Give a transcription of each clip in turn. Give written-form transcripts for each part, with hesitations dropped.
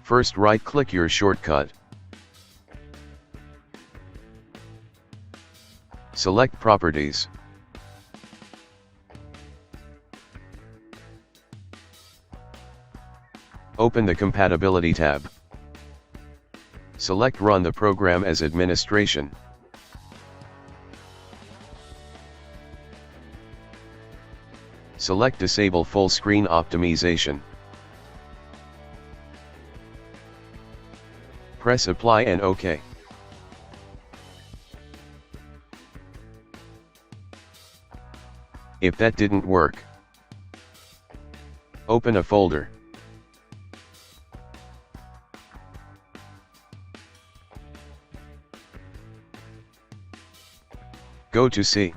First right-click your shortcut. Select Properties. Open the Compatibility tab. Select Run the program as administration. Select Disable Full Screen Optimization. Press Apply and OK. If that didn't work, open a folder. Go to C.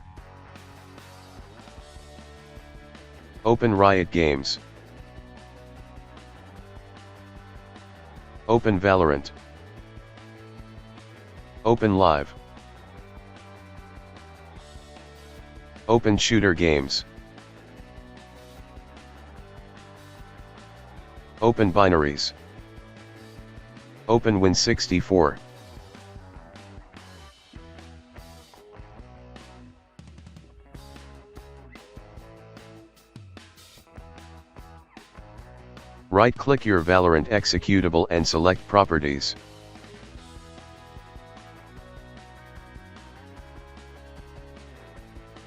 Open Riot Games. Open Valorant. Open Live. Open Shooter Games. Open Binaries. Open Win64. Right-click your Valorant executable and select Properties.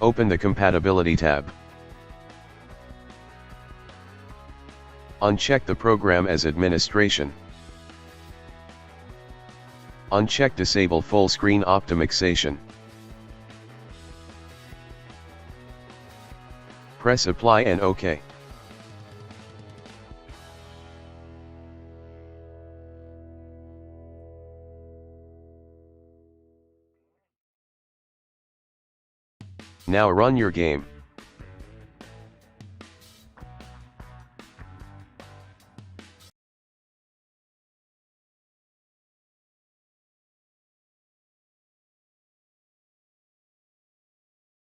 Open the Compatibility tab. Uncheck the program as administration. Uncheck Disable Full Screen Optimization. Press Apply and OK. Now run your game.